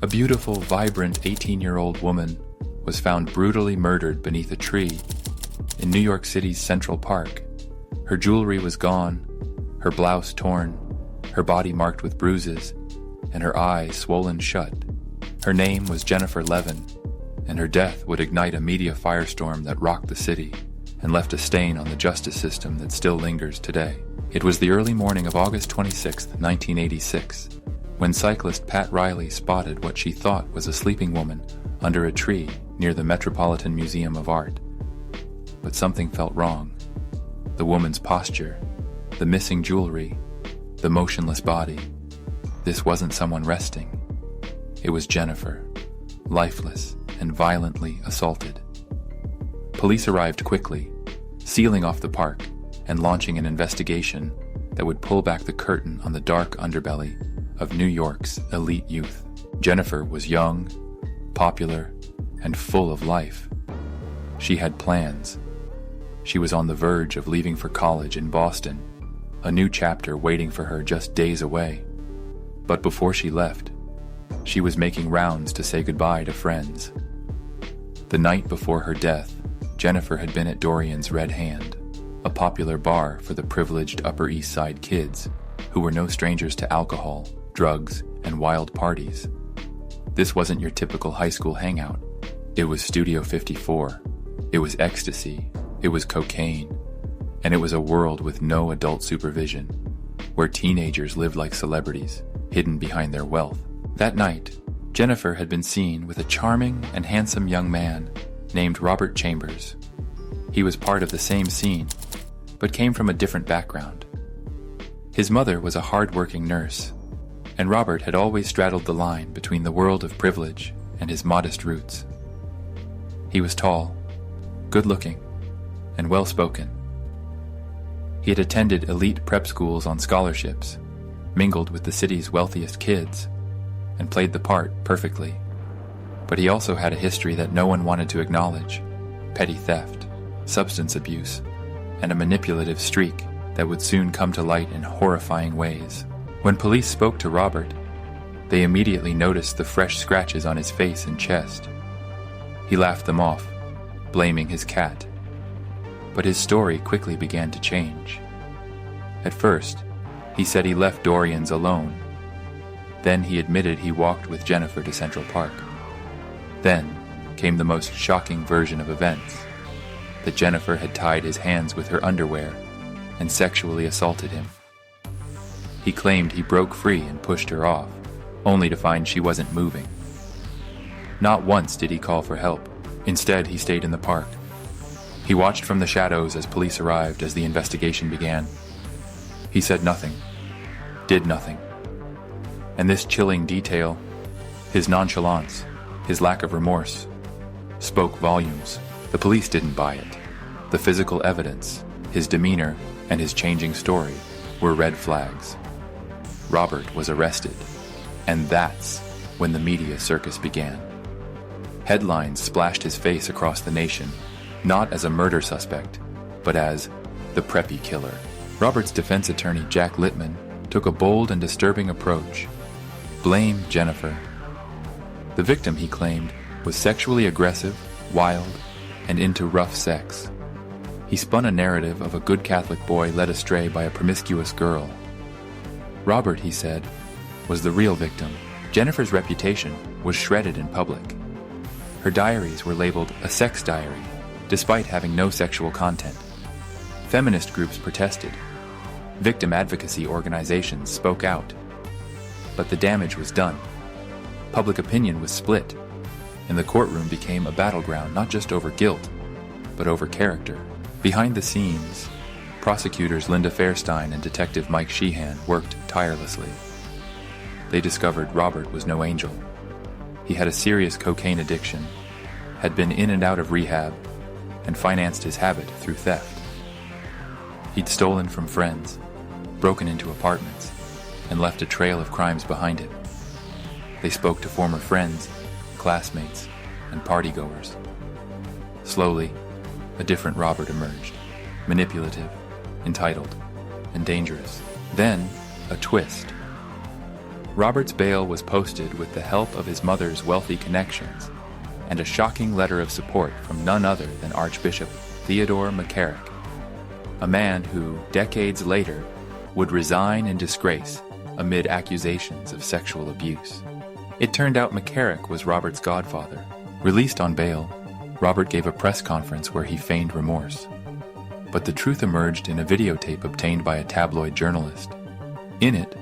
A beautiful, vibrant 18-year-old woman was found brutally murdered beneath a tree in New York City's Central Park. Her jewelry was gone, her blouse torn, her body marked with bruises, and her eye swollen shut. Her name was Jennifer Levin, and her death would ignite a media firestorm that rocked the city and left a stain on the justice system that still lingers today. It was the early morning of August 26, 1986, when cyclist Pat Riley spotted what she thought was a sleeping woman under a tree near the Metropolitan Museum of Art. But something felt wrong. The woman's posture, the missing jewelry, the motionless body. This wasn't someone resting. It was Jennifer, lifeless and violently assaulted. Police arrived quickly, sealing off the park and launching an investigation that would pull back the curtain on the dark underbelly of New York's elite youth. Jennifer was young, popular, and full of life. She had plans. She was on the verge of leaving for college in Boston, a new chapter waiting for her just days away. But before she left, she was making rounds to say goodbye to friends. The night before her death, Jennifer had been at Dorian's Red Hand, a popular bar for the privileged Upper East Side kids who were no strangers to alcohol, drugs, and wild parties. This wasn't your typical high school hangout. It was Studio 54. It was ecstasy. It was cocaine. And it was a world with no adult supervision, where teenagers lived like celebrities, hidden behind their wealth. That night, Jennifer had been seen with a charming and handsome young man named Robert Chambers. He was part of the same scene, but came from a different background. His mother was a hard-working nurse, and Robert had always straddled the line between the world of privilege and his modest roots. He was tall, good-looking, and well-spoken. He had attended elite prep schools on scholarships, mingled with the city's wealthiest kids, and played the part perfectly. But he also had a history that no one wanted to acknowledge: petty theft, substance abuse, and a manipulative streak that would soon come to light in horrifying ways. When police spoke to Robert, they immediately noticed the fresh scratches on his face and chest. He laughed them off, blaming his cat. But his story quickly began to change. At first, he said he left Dorian's alone. Then he admitted he walked with Jennifer to Central Park. Then came the most shocking version of events: that Jennifer had tied his hands with her underwear and sexually assaulted him. He claimed he broke free and pushed her off, only to find she wasn't moving. Not once did he call for help. Instead, he stayed in the park. He watched from the shadows as police arrived as the investigation began. He said nothing, did nothing. And this chilling detail, his nonchalance, his lack of remorse, spoke volumes. The police didn't buy it. The physical evidence, his demeanor, and his changing story were red flags. Robert was arrested, and that's when the media circus began. Headlines splashed his face across the nation, not as a murder suspect, but as the Preppy Killer. Robert's defense attorney, Jack Littman, took a bold and disturbing approach. Blame Jennifer. The victim, he claimed, was sexually aggressive, wild, and into rough sex. He spun a narrative of a good Catholic boy led astray by a promiscuous girl. Robert, he said, was the real victim. Jennifer's reputation was shredded in public. Her diaries were labeled a sex diary, despite having no sexual content. Feminist groups protested. Victim advocacy organizations spoke out. But the damage was done. Public opinion was split, and the courtroom became a battleground not just over guilt, but over character. Behind the scenes, prosecutors Linda Fairstein and Detective Mike Sheehan worked tirelessly. They discovered Robert was no angel. He had a serious cocaine addiction, had been in and out of rehab, and financed his habit through theft. He'd stolen from friends, broken into apartments, and left a trail of crimes behind him. They spoke to former friends, classmates, and partygoers. Slowly, a different Robert emerged, manipulative, entitled, and dangerous. Then, a twist. Robert's bail was posted with the help of his mother's wealthy connections and a shocking letter of support from none other than Archbishop Theodore McCarrick, a man who, decades later, would resign in disgrace amid accusations of sexual abuse. It turned out McCarrick was Robert's godfather. Released on bail, Robert gave a press conference where he feigned remorse. But the truth emerged in a videotape obtained by a tabloid journalist. In it,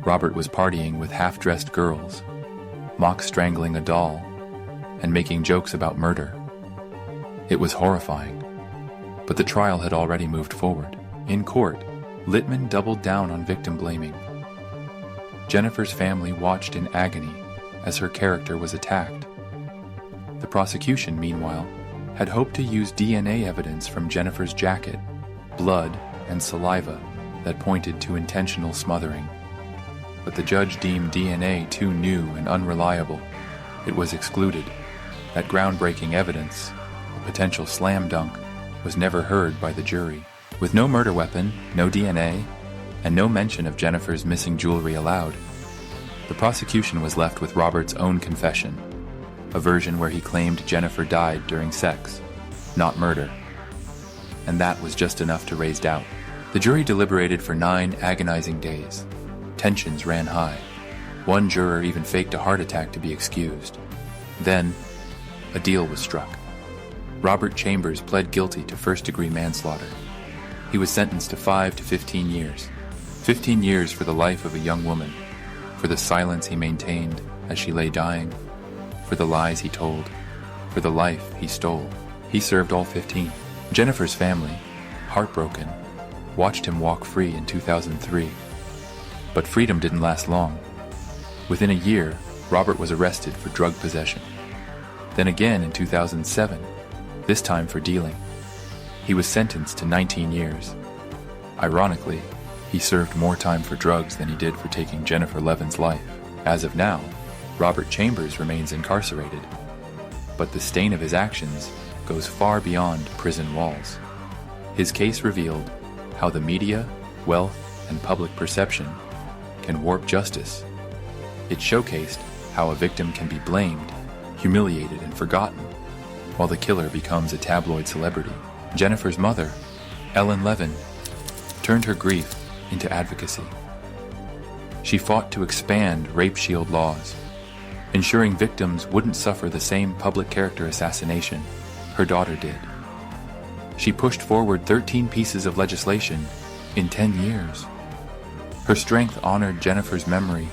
Robert was partying with half-dressed girls, mock-strangling a doll, and making jokes about murder. It was horrifying. But the trial had already moved forward. In court, Littman doubled down on victim blaming. Jennifer's family watched in agony as her character was attacked. The prosecution, meanwhile, had hoped to use DNA evidence from Jennifer's jacket, blood, and saliva that pointed to intentional smothering. But the judge deemed DNA too new and unreliable. It was excluded. That groundbreaking evidence, a potential slam dunk, was never heard by the jury. With no murder weapon, no DNA, and no mention of Jennifer's missing jewelry allowed, the prosecution was left with Robert's own confession, a version where he claimed Jennifer died during sex, not murder. And that was just enough to raise doubt. The jury deliberated for 9 agonizing days. Tensions ran high. One juror even faked a heart attack to be excused. Then, a deal was struck. Robert Chambers pled guilty to first-degree manslaughter. He was sentenced to 5 to 15 years. 15 years for the life of a young woman, for the silence he maintained as she lay dying, for the lies he told, for the life he stole. He served all 15. Jennifer's family, heartbroken, watched him walk free in 2003. But freedom didn't last long. Within a year, Robert was arrested for drug possession. Then again in 2007, this time for dealing. He was sentenced to 19 years. Ironically, he served more time for drugs than he did for taking Jennifer Levin's life. As of now, Robert Chambers remains incarcerated, but the stain of his actions goes far beyond prison walls. His case revealed how the media, wealth, and public perception can warp justice. It showcased how a victim can be blamed, humiliated, and forgotten, while the killer becomes a tabloid celebrity. Jennifer's mother, Ellen Levin, turned her grief into advocacy. She fought to expand rape shield laws, ensuring victims wouldn't suffer the same public character assassination her daughter did. She pushed forward 13 pieces of legislation in 10 years. Her strength honored Jennifer's memory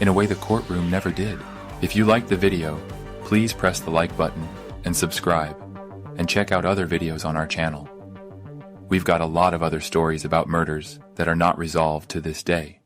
in a way the courtroom never did. If you liked the video, please press the like button and subscribe, and check out other videos on our channel. We've got a lot of other stories about murders that are not resolved to this day.